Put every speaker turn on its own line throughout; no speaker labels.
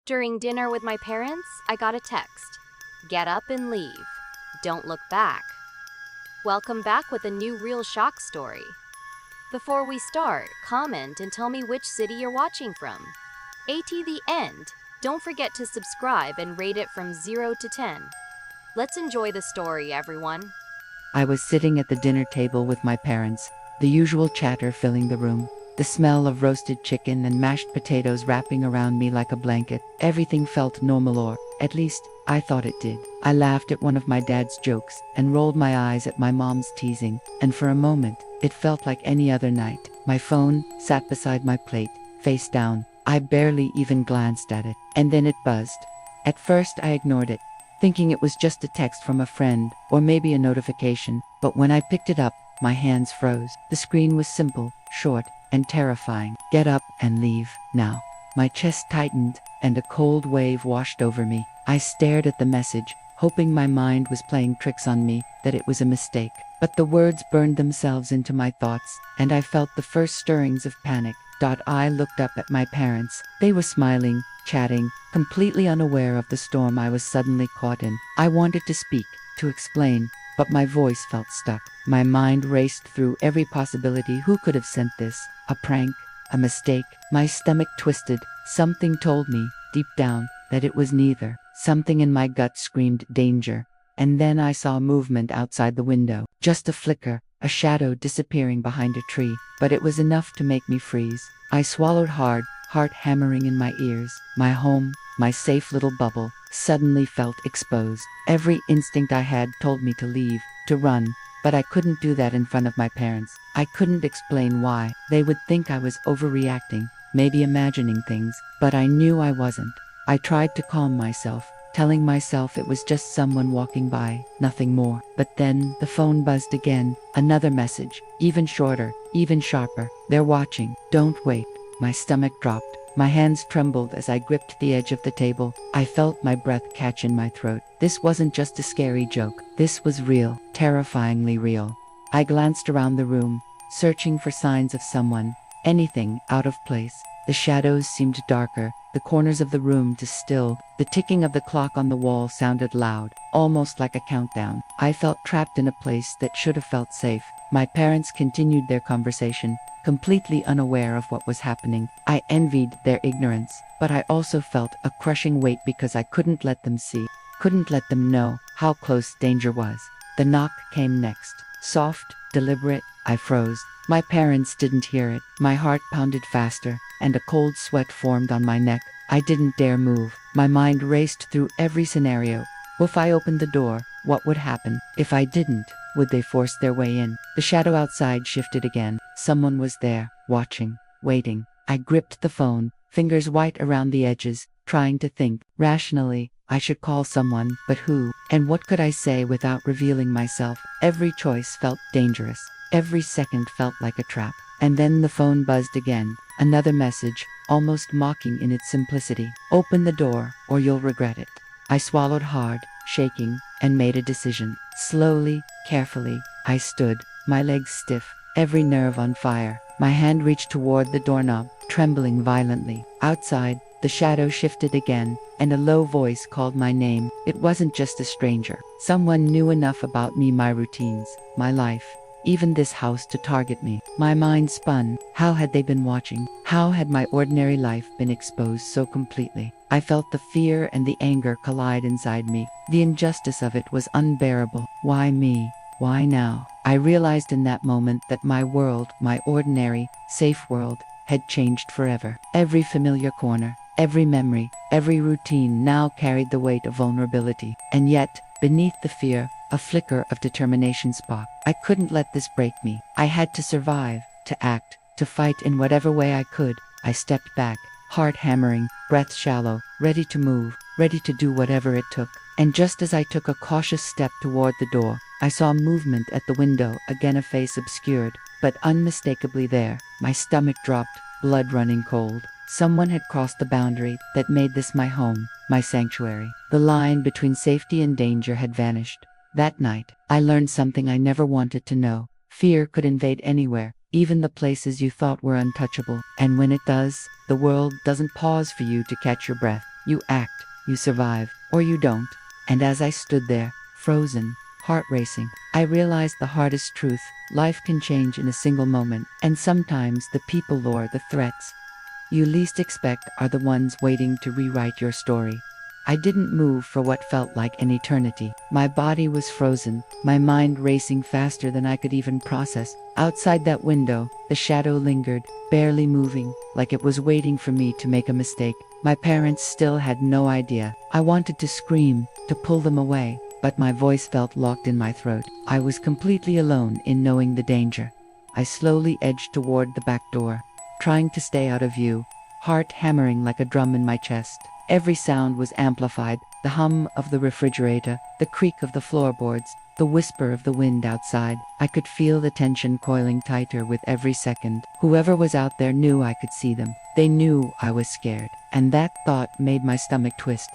During dinner with my parents, I got a text. Get up and leave. Don't look back. Welcome back with a new real shock story. Before we start, comment and tell me which city you're watching from. AT the end. Don't forget to subscribe and rate it from 0 to 10. Let's enjoy the story, everyone.
I was sitting at the dinner table with my parents, the usual chatter filling the room. The smell of roasted chicken and mashed potatoes wrapping around me like a blanket. Everything felt normal, or at least, I thought it did. I laughed at one of my dad's jokes and rolled my eyes at my mom's teasing, and for a moment, it felt like any other night. My phone sat beside my plate, face down. I barely even glanced at it, and then it buzzed. At first I ignored it, thinking it was just a text from a friend, or maybe a notification, but when I picked it up, my hands froze. The screen was simple, short, and terrifying. Get up and leave, now. My chest tightened, and a cold wave washed over me. I stared at the message, hoping my mind was playing tricks on me, that it was a mistake. But the words burned themselves into my thoughts, and I felt the first stirrings of panic. I looked up at my parents. They were smiling, chatting, completely unaware of the storm I was suddenly caught in. I wanted to speak, to explain, but my voice felt stuck. My mind raced through every possibility. Who could have sent this? A prank? A mistake? My stomach twisted. Something told me, deep down, that it was neither. Something in my gut screamed danger. And then I saw movement outside the window. Just a flicker, a shadow disappearing behind a tree. But it was enough to make me freeze. I swallowed hard, heart hammering in my ears. My home, my safe little bubble, suddenly felt exposed. Every instinct I had told me to leave, to run, but I couldn't do that in front of my parents. I couldn't explain why. They would think I was overreacting, maybe imagining things, but I knew I wasn't. I tried to calm myself, telling myself it was just someone walking by, nothing more. But then the phone buzzed again, another message, even shorter, even sharper. They're watching. Don't wait. My stomach dropped. My hands trembled as I gripped the edge of the table. I felt my breath catch in my throat. This wasn't just a scary joke. This was real, terrifyingly real. I glanced around the room, searching for signs of someone, anything out of place. The shadows seemed darker, the corners of the room distilled. The ticking of the clock on the wall sounded loud, almost like a countdown. I felt trapped in a place that should have felt safe. My parents continued their conversation, completely unaware of what was happening. I envied their ignorance, but I also felt a crushing weight because I couldn't let them see, couldn't let them know how close danger was. The knock came next. Soft, deliberate. I froze. My parents didn't hear it. My heart pounded faster, and a cold sweat formed on my neck. I didn't dare move. My mind raced through every scenario. If I opened the door, what would happen? If I didn't, would they force their way in? The shadow outside shifted again. Someone was there, watching, waiting. I gripped the phone, fingers white around the edges, trying to think. Rationally, I should call someone, but who? And what could I say without revealing myself? Every choice felt dangerous. Every second felt like a trap. And then the phone buzzed again. Another message, almost mocking in its simplicity. Open the door, or you'll regret it. I swallowed hard, shaking, and made a decision. Slowly, carefully, I stood, my legs stiff, every nerve on fire. My hand reached toward the doorknob, trembling violently. Outside, the shadow shifted again, and a low voice called my name. It wasn't just a stranger. Someone knew enough about me, my routines, my life, even this house to target me. My mind spun. How had they been watching? How had my ordinary life been exposed so completely? I felt the fear and the anger collide inside me. The injustice of it was unbearable. Why me? Why now? I realized in that moment that my world, my ordinary, safe world, had changed forever. Every familiar corner, every memory, every routine now carried the weight of vulnerability. And yet, beneath the fear, a flicker of determination sparked. I couldn't let this break me. I had to survive, to act, to fight in whatever way I could. I stepped back, heart hammering, breath shallow, ready to move, ready to do whatever it took. And just as I took a cautious step toward the door, I saw movement at the window, again a face obscured, but unmistakably there. My stomach dropped, blood running cold. Someone had crossed the boundary that made this my home, my sanctuary. The line between safety and danger had vanished. That night, I learned something I never wanted to know. Fear could invade anywhere, even the places you thought were untouchable. And when it does, the world doesn't pause for you to catch your breath. You act, you survive, or you don't. And as I stood there, frozen, heart racing, I realized the hardest truth. Life can change in a single moment, and sometimes the people or the threats you least expect are the ones waiting to rewrite your story. I didn't move for what felt like an eternity. My body was frozen, my mind racing faster than I could even process. Outside that window, the shadow lingered, barely moving, like it was waiting for me to make a mistake. My parents still had no idea. I wanted to scream, to pull them away, but my voice felt locked in my throat. I was completely alone in knowing the danger. I slowly edged toward the back door, trying to stay out of view, heart hammering like a drum in my chest. Every sound was amplified, the hum of the refrigerator, the creak of the floorboards, the whisper of the wind outside. I could feel the tension coiling tighter with every second. Whoever was out there knew I could see them. They knew I was scared, and that thought made my stomach twist.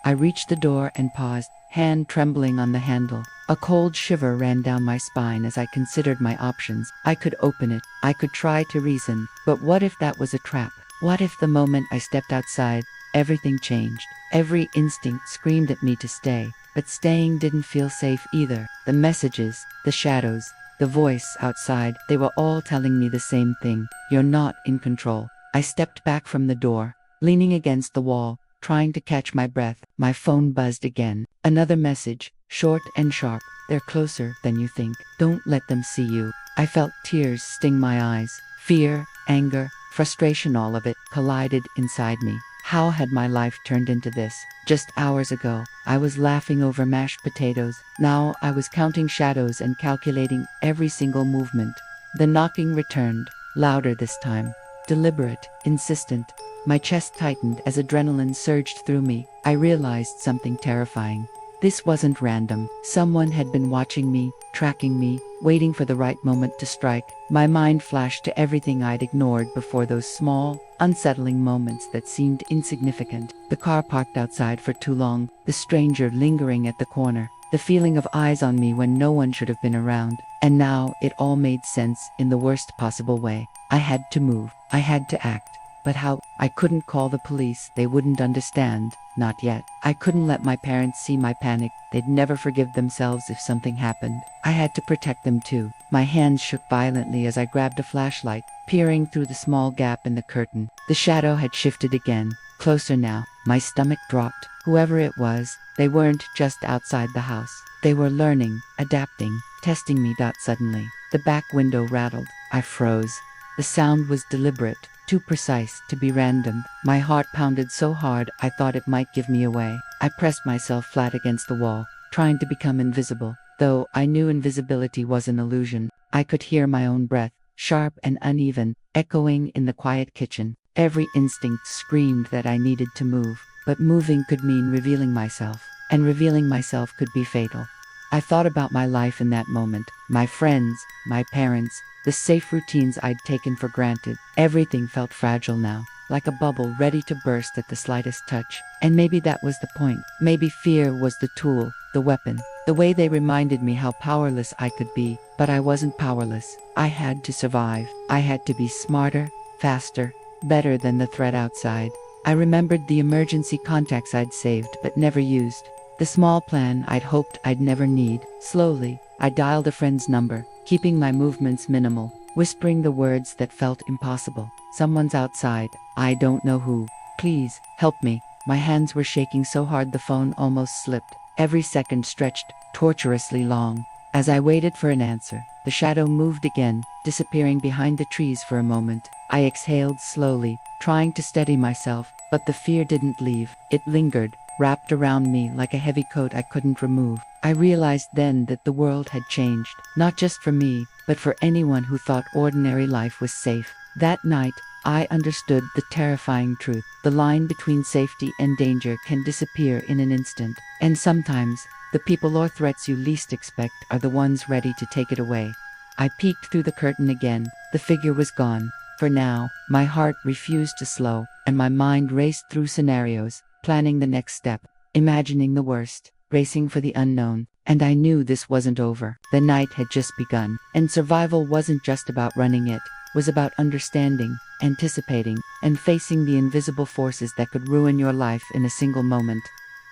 I reached the door and paused, hand trembling on the handle. A cold shiver ran down my spine as I considered my options. I could open it. I could try to reason. But what if that was a trap? What if the moment I stepped outside, everything changed? Every instinct screamed at me to stay, but staying didn't feel safe either. The messages, the shadows, the voice outside, they were all telling me the same thing. You're not in control. I stepped back from the door, leaning against the wall, trying to catch my breath. My phone buzzed again. Another message, short and sharp. They're closer than you think. Don't let them see you. I felt tears sting my eyes. Fear, anger, frustration, all of it collided inside me. How had my life turned into this? Just hours ago, I was laughing over mashed potatoes. Now I was counting shadows and calculating every single movement. The knocking returned, louder this time. Deliberate, insistent. My chest tightened as adrenaline surged through me. I realized something terrifying. This wasn't random. Someone had been watching me, tracking me, waiting for the right moment to strike. My mind flashed to everything I'd ignored before, those small, unsettling moments that seemed insignificant. The car parked outside for too long, the stranger lingering at the corner, the feeling of eyes on me when no one should have been around. And now it all made sense in the worst possible way. I had to move. I had to act. But how? I couldn't call the police. They wouldn't understand. Not yet. I couldn't let my parents see my panic. They'd never forgive themselves if something happened. I had to protect them too. My hands shook violently as I grabbed a flashlight, peering through the small gap in the curtain. The shadow had shifted again, closer now. My stomach dropped. Whoever it was, they weren't just outside the house. They were learning, adapting, testing me. Suddenly, the back window rattled. I froze. The sound was deliberate, too precise to be random. My heart pounded so hard I thought it might give me away. I pressed myself flat against the wall, trying to become invisible. Though I knew invisibility was an illusion, I could hear my own breath, sharp and uneven, echoing in the quiet kitchen. Every instinct screamed that I needed to move, but moving could mean revealing myself, and revealing myself could be fatal. I thought about my life in that moment, my friends, my parents, the safe routines I'd taken for granted. Everything felt fragile now, like a bubble ready to burst at the slightest touch. And maybe that was the point. Maybe fear was the tool, the weapon, the way they reminded me how powerless I could be. But I wasn't powerless. I had to survive. I had to be smarter, faster, better than the threat outside. I remembered the emergency contacts I'd saved but never used. The small plan I'd hoped I'd never need. Slowly, I dialed a friend's number, keeping my movements minimal, whispering the words that felt impossible. Someone's outside. I don't know who. Please, help me. My hands were shaking so hard the phone almost slipped. Every second stretched torturously long. As I waited for an answer, the shadow moved again, disappearing behind the trees for a moment. I exhaled slowly, trying to steady myself, but the fear didn't leave. It lingered, wrapped around me like a heavy coat I couldn't remove. I realized then that the world had changed, not just for me, but for anyone who thought ordinary life was safe. That night, I understood the terrifying truth. The line between safety and danger can disappear in an instant, and sometimes, the people or threats you least expect are the ones ready to take it away. I peeked through the curtain again. The figure was gone. For now, my heart refused to slow, and my mind raced through scenarios, planning the next step, imagining the worst, racing for the unknown. And I knew this wasn't over. The night had just begun, and survival wasn't just about running it. was about understanding, anticipating, and facing the invisible forces that could ruin your life in a single moment.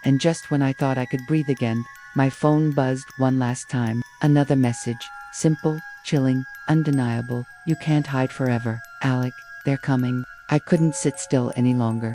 And just when I thought I could breathe again, my phone buzzed one last time. Another message. Simple, chilling, undeniable. You can't hide forever. Alec, they're coming. I couldn't sit still any longer.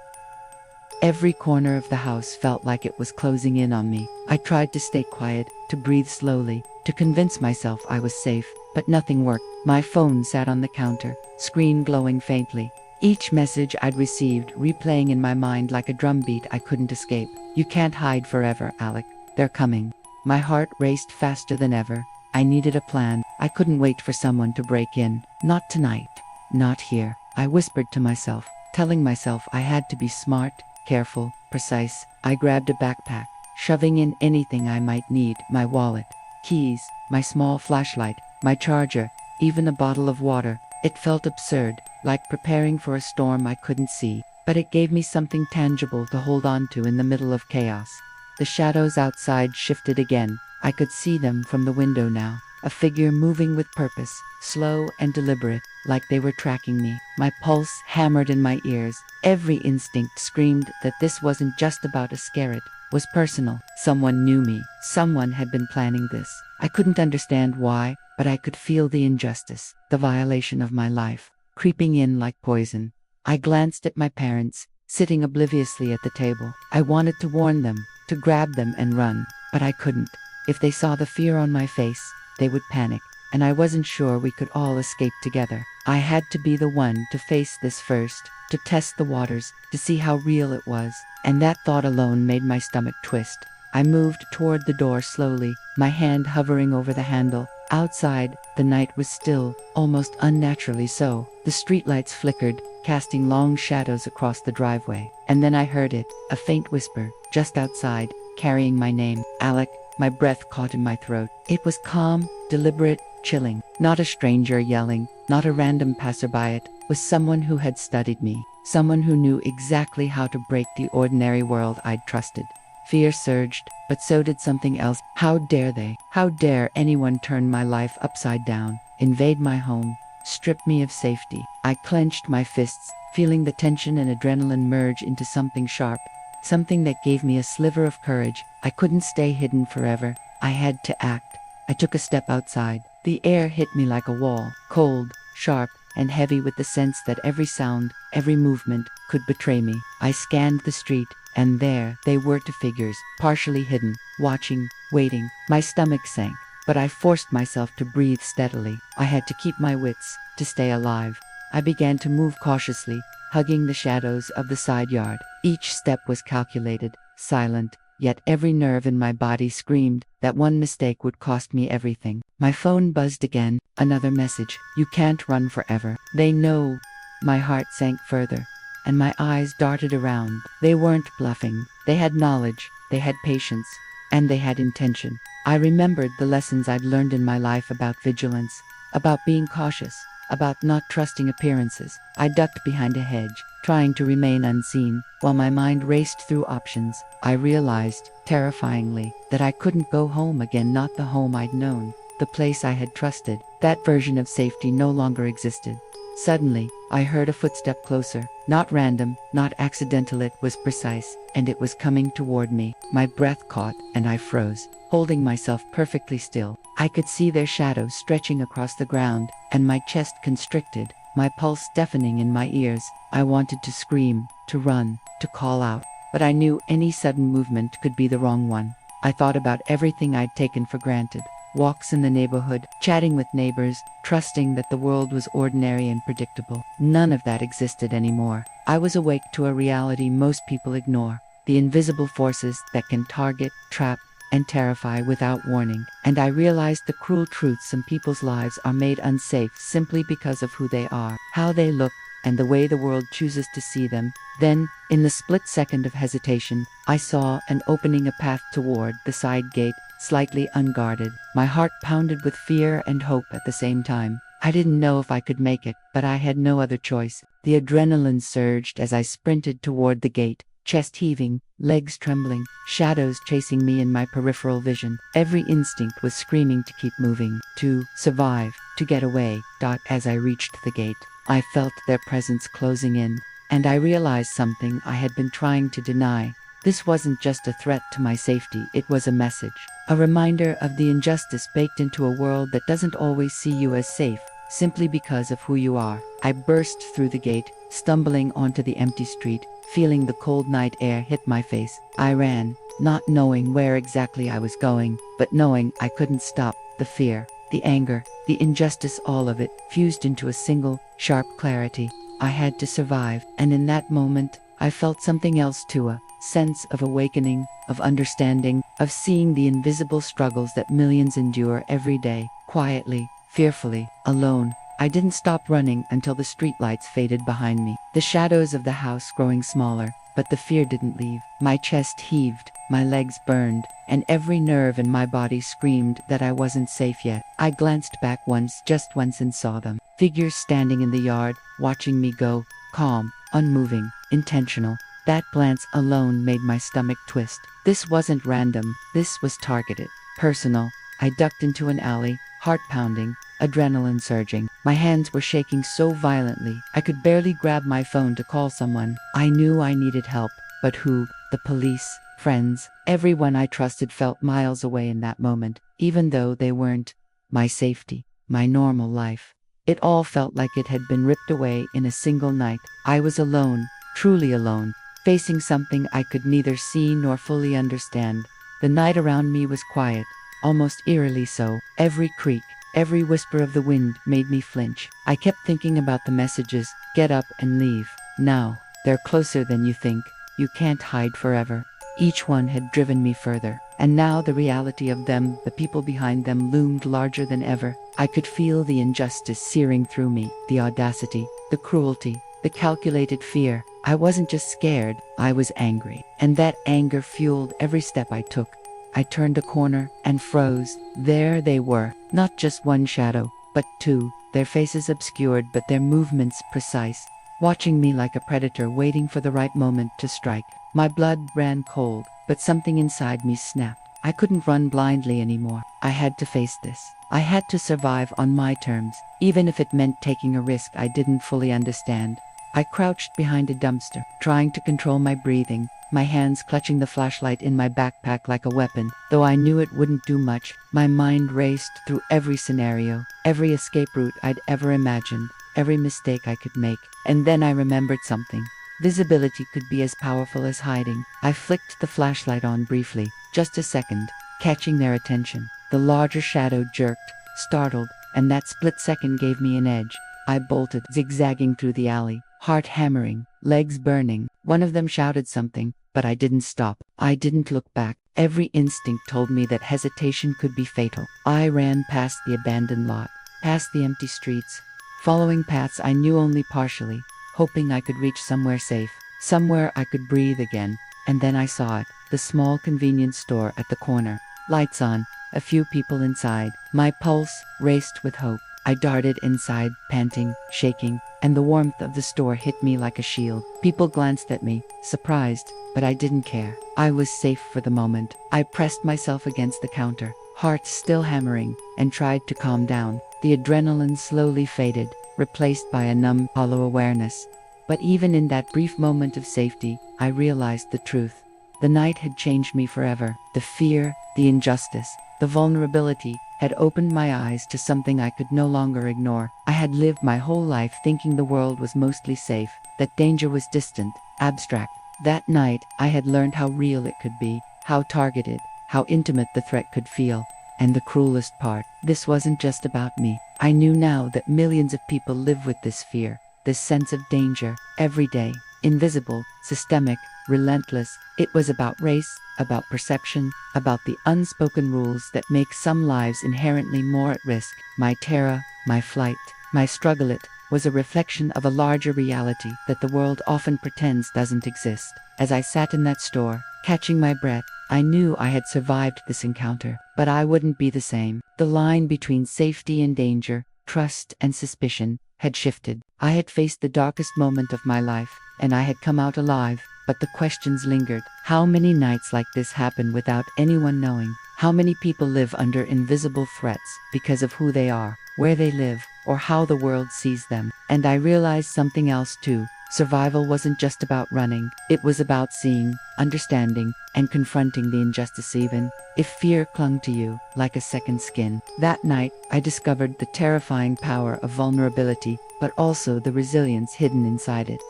Every corner of the house felt like it was closing in on me. I tried to stay quiet, to breathe slowly, to convince myself I was safe, but nothing worked. My phone sat on the counter, screen glowing faintly. Each message I'd received replaying in my mind like a drumbeat I couldn't escape. You can't hide forever, Alec. They're coming. My heart raced faster than ever. I needed a plan. I couldn't wait for someone to break in. Not tonight. Not here. I whispered to myself, telling myself I had to be smart, careful, precise. I grabbed a backpack, shoving in anything I might need: my wallet, keys, my small flashlight, my charger, even a bottle of water. It felt absurd, like preparing for a storm I couldn't see, but it gave me something tangible to hold on to in the middle of chaos. The shadows outside shifted again. I could see them from the window now. A figure moving with purpose, slow and deliberate, like they were tracking me. My pulse hammered in my ears. Every instinct screamed that this wasn't just about a scare, it was personal. Someone knew me. Someone had been planning this. I couldn't understand why, but I could feel the injustice, the violation of my life, creeping in like poison. I glanced at my parents, sitting obliviously at the table. I wanted to warn them, to grab them and run, but I couldn't. If they saw the fear on my face, they would panic, and I wasn't sure we could all escape together. I had to be the one to face this first, to test the waters, to see how real it was, and that thought alone made my stomach twist. I moved toward the door slowly, my hand hovering over the handle. Outside, the night was still, almost unnaturally so. The streetlights flickered, casting long shadows across the driveway. And then I heard it, a faint whisper, just outside, carrying my name. Alec. My breath caught in my throat. It was calm, deliberate, chilling. Not a stranger yelling, not a random passerby. It was someone who had studied me, someone who knew exactly how to break the ordinary world I'd trusted. Fear surged, but so did something else. How dare they? How dare anyone turn my life upside down, invade my home, strip me of safety? I clenched my fists, feeling the tension and adrenaline merge into something sharp. Something that gave me a sliver of courage. I couldn't stay hidden forever. I had to act. I took a step outside. The air hit me like a wall, cold, sharp, and heavy with the sense that every sound, every movement, could betray me. I scanned the street, and there they were, two figures, partially hidden, watching, waiting. My stomach sank, but I forced myself to breathe steadily. I had to keep my wits, to stay alive. I began to move cautiously, hugging the shadows of the side yard. Each step was calculated, silent, yet every nerve in my body screamed that one mistake would cost me everything. My phone buzzed again, another message. You can't run forever. They know. My heart sank further, and my eyes darted around. They weren't bluffing. They had knowledge, they had patience, and they had intention. I remembered the lessons I'd learned in my life about vigilance, about being cautious, about not trusting appearances. I ducked behind a hedge, trying to remain unseen, while my mind raced through options. I realized, terrifyingly, that I couldn't go home again, not the home I'd known, the place I had trusted. That version of safety no longer existed. Suddenly, I heard a footstep closer, not random, not accidental. It was precise, and it was coming toward me. My breath caught, and I froze, holding myself perfectly still. I could see their shadows stretching across the ground, and my chest constricted, my pulse deafening in my ears. I wanted to scream, to run, to call out, but I knew any sudden movement could be the wrong one. I thought about everything I'd taken for granted. Walks in the neighborhood, chatting with neighbors, trusting that the world was ordinary and predictable. None of that existed anymore. I was awake to a reality most people ignore, the invisible forces that can target, trap, and terrify without warning. And I realized the cruel truth: some people's lives are made unsafe simply because of who they are, how they look, and the way the world chooses to see them. Then, in the split second of hesitation, I saw an opening, a path toward the side gate, slightly unguarded. My heart pounded with fear and hope at the same time. I didn't know if I could make it, but I had no other choice. The adrenaline surged as I sprinted toward the gate, chest heaving, legs trembling, shadows chasing me in my peripheral vision. Every instinct was screaming to keep moving, to survive, to get away. As I reached the gate, I felt their presence closing in, and I realized something I had been trying to deny. This wasn't just a threat to my safety, it was a message. A reminder of the injustice baked into a world that doesn't always see you as safe, simply because of who you are. I burst through the gate, stumbling onto the empty street, feeling the cold night air hit my face. I ran, not knowing where exactly I was going, but knowing I couldn't stop. The fear, the anger, the injustice, all of it fused into a single, sharp clarity. I had to survive, and in that moment, I felt something else too, a sense of awakening, of understanding, of seeing the invisible struggles that millions endure every day, quietly, fearfully, alone. I didn't stop running until the streetlights faded behind me, the shadows of the house growing smaller, but the fear didn't leave. My chest heaved, my legs burned, and every nerve in my body screamed that I wasn't safe yet. I glanced back once, just once, and saw them. Figures standing in the yard, watching me go, calm, unmoving, intentional. That glance alone made my stomach twist. This wasn't random, this was targeted, personal. I ducked into an alley, heart pounding, adrenaline surging. My hands were shaking so violently, I could barely grab my phone to call someone. I knew I needed help, but who? The police, friends, everyone I trusted felt miles away in that moment, even though they weren't. My safety, my normal life. It all felt like it had been ripped away in a single night. I was alone, truly alone, facing something I could neither see nor fully understand. The night around me was quiet, almost eerily so. Every creak, every whisper of the wind made me flinch. I kept thinking about the messages, get up and leave. Now, they're closer than you think. You can't hide forever. Each one had driven me further, and now the reality of them, the people behind them, loomed larger than ever. I could feel the injustice searing through me, the audacity, the cruelty, the calculated fear. I wasn't just scared, I was angry, and that anger fueled every step I took. I turned a corner and froze. There they were, not just one shadow, but two, their faces obscured but their movements precise, watching me like a predator waiting for the right moment to strike. My blood ran cold, but something inside me snapped. I couldn't run blindly anymore. I had to face this. I had to survive on my terms, even if it meant taking a risk I didn't fully understand. I crouched behind a dumpster, trying to control my breathing, my hands clutching the flashlight in my backpack like a weapon. Though I knew it wouldn't do much, my mind raced through every scenario, every escape route I'd ever imagined, every mistake I could make. And then I remembered something. Visibility could be as powerful as hiding. I flicked the flashlight on briefly, just a second, catching their attention. The larger shadow jerked, startled, and that split second gave me an edge. I bolted, zigzagging through the alley, heart hammering, legs burning. One of them shouted something, but I didn't stop. I didn't look back. Every instinct told me that hesitation could be fatal. I ran past the abandoned lot, past the empty streets, following paths I knew only partially, hoping I could reach somewhere safe, somewhere I could breathe again. And then I saw it, the small convenience store at the corner. Lights on, a few people inside. My pulse raced with hope. I darted inside, panting, shaking, and the warmth of the store hit me like a shield. People glanced at me, surprised, but I didn't care. I was safe for the moment. I pressed myself against the counter, heart still hammering, and tried to calm down. The adrenaline slowly faded, replaced by a numb, hollow awareness. But even in that brief moment of safety, I realized the truth. The night had changed me forever. The fear, the injustice, the vulnerability had opened my eyes to something I could no longer ignore. I had lived my whole life thinking the world was mostly safe, that danger was distant, abstract. That night, I had learned how real it could be, how targeted, how intimate the threat could feel. And the cruelest part, this wasn't just about me. I knew now that millions of people live with this fear, this sense of danger, every day, invisible, systemic, relentless. It was about race, about perception, about the unspoken rules that make some lives inherently more at risk. My terror, my flight, my struggle, it was a reflection of a larger reality that the world often pretends doesn't exist. As I sat in that store, catching my breath, I knew I had survived this encounter, but I wouldn't be the same. The line between safety and danger, trust and suspicion, had shifted. I had faced the darkest moment of my life, and I had come out alive. but the questions lingered. How many nights like this happen without anyone knowing? How many people live under invisible threats because of who they are, where they live, or how the world sees them? And I realized something else too. Survival wasn't just about running, it was about seeing, understanding, and confronting the injustice even if fear clung to you like a second skin. That night, I discovered the terrifying power of vulnerability, but also the resilience hidden inside it.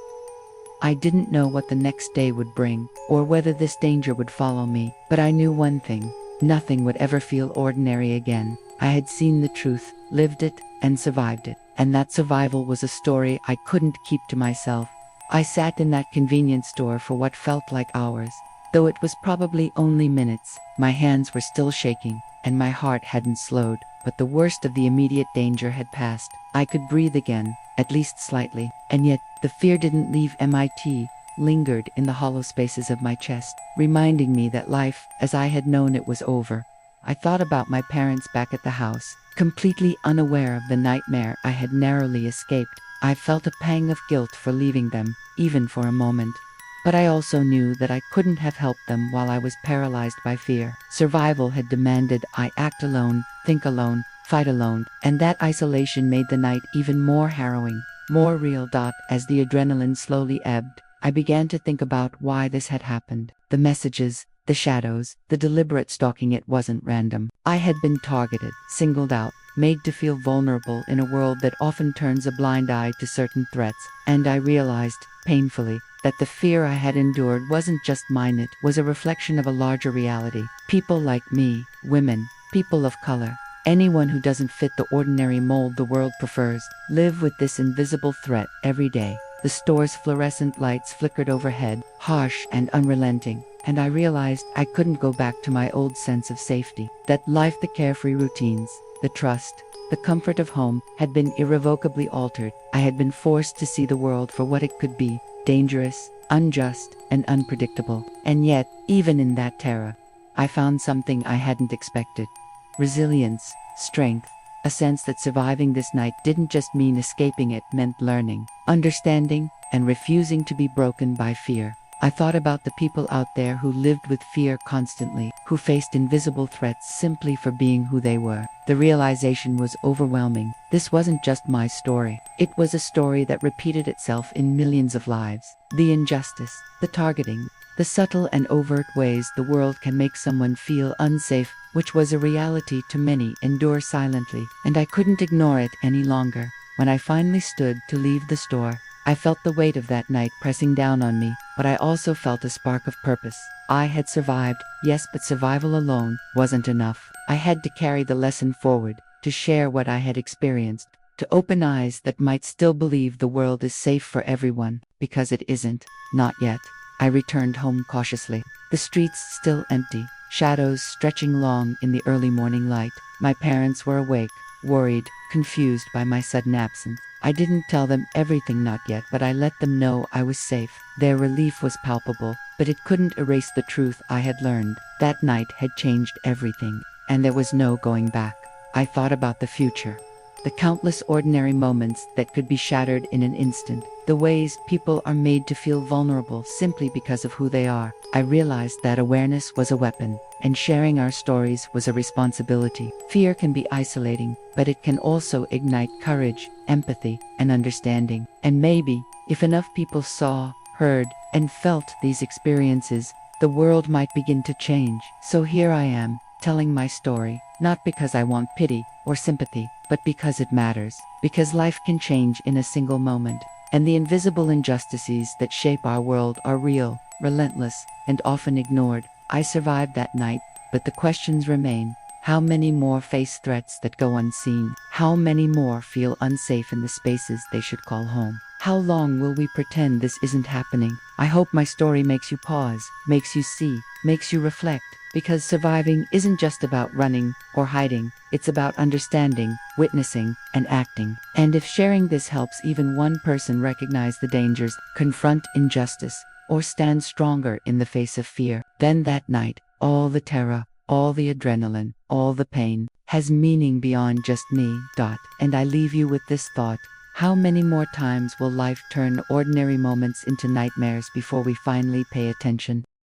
I didn't know what the next day would bring, or whether this danger would follow me, but I knew one thing: nothing would ever feel ordinary again. I had seen the truth, lived it, and survived it, and that survival was a story I couldn't keep to myself. I sat in that convenience store for what felt like hours. Though it was probably only minutes, my hands were still shaking, and my heart hadn't slowed, but the worst of the immediate danger had passed. I could breathe again, at least slightly, and yet the fear didn't leave. MIT lingered in the hollow spaces of my chest, reminding me that life, as I had known it, was over. I thought about my parents back at the house, completely unaware of the nightmare I had narrowly escaped. I felt a pang of guilt for leaving them, even for a moment. But I also knew that I couldn't have helped them while I was paralyzed by fear. Survival had demanded I act alone, think alone, fight alone, and that isolation made the night even more harrowing, more real. As the adrenaline slowly ebbed, I began to think about why this had happened. The messages, the shadows, the deliberate stalking. It wasn't random. I had been targeted, singled out, made to feel vulnerable in a world that often turns a blind eye to certain threats, and I realized, painfully, that the fear I had endured wasn't just mine. It was a reflection of a larger reality. People like me, women, people of color, anyone who doesn't fit the ordinary mold the world prefers, live with this invisible threat every day. The store's fluorescent lights flickered overhead, harsh and unrelenting, and I realized I couldn't go back to my old sense of safety. That life, the carefree routines, the trust, the comfort of home, had been irrevocably altered. I had been forced to see the world for what it could be: dangerous, unjust, and unpredictable. And yet, even in that terror, I found something I hadn't expected: resilience, strength, a sense that surviving this night didn't just mean escaping. It meant learning, understanding, and refusing to be broken by fear. I thought about the people out there who lived with fear constantly, who faced invisible threats simply for being who they were. The realization was overwhelming. This wasn't just my story. It was a story that repeated itself in millions of lives. The injustice, the targeting, the subtle and overt ways the world can make someone feel unsafe, which was a reality to many, endure silently, and I couldn't ignore it any longer. When I finally stood to leave the store, I felt the weight of that night pressing down on me, but I also felt a spark of purpose. I had survived, yes, but survival alone wasn't enough. I had to carry the lesson forward, to share what I had experienced, to open eyes that might still believe the world is safe for everyone, because it isn't. Not yet. I returned home cautiously. The streets still empty, shadows stretching long in the early morning light. My parents were awake, worried, confused by my sudden absence. I didn't tell them everything, not yet, but I let them know I was safe. Their relief was palpable, but it couldn't erase the truth I had learned. That night had changed everything, and there was no going back. I thought about the future. The countless ordinary moments that could be shattered in an instant. The ways people are made to feel vulnerable simply because of who they are. I realized that awareness was a weapon, and sharing our stories was a responsibility. Fear can be isolating, but it can also ignite courage, empathy, and understanding. And maybe, if enough people saw, heard, and felt these experiences, the world might begin to change. So here I am, telling my story, not because I want pity or sympathy, but because it matters. Because life can change in a single moment, and the invisible injustices that shape our world are real, relentless, and often ignored. I survived that night, but the questions remain. How many more face threats that go unseen? How many more feel unsafe in the spaces they should call home? How long will we pretend this isn't happening? I hope my story makes you pause, makes you see, makes you reflect, because surviving isn't just about running or hiding. It's about understanding, witnessing, and acting. And if sharing this helps even one person recognize the dangers, confront injustice, or stand stronger in the face of fear, then that night, all the terror, all the adrenaline, all the pain, has meaning beyond just me. And I leave you with this thought. How many more times will life turn ordinary moments into nightmares before we finally pay attention?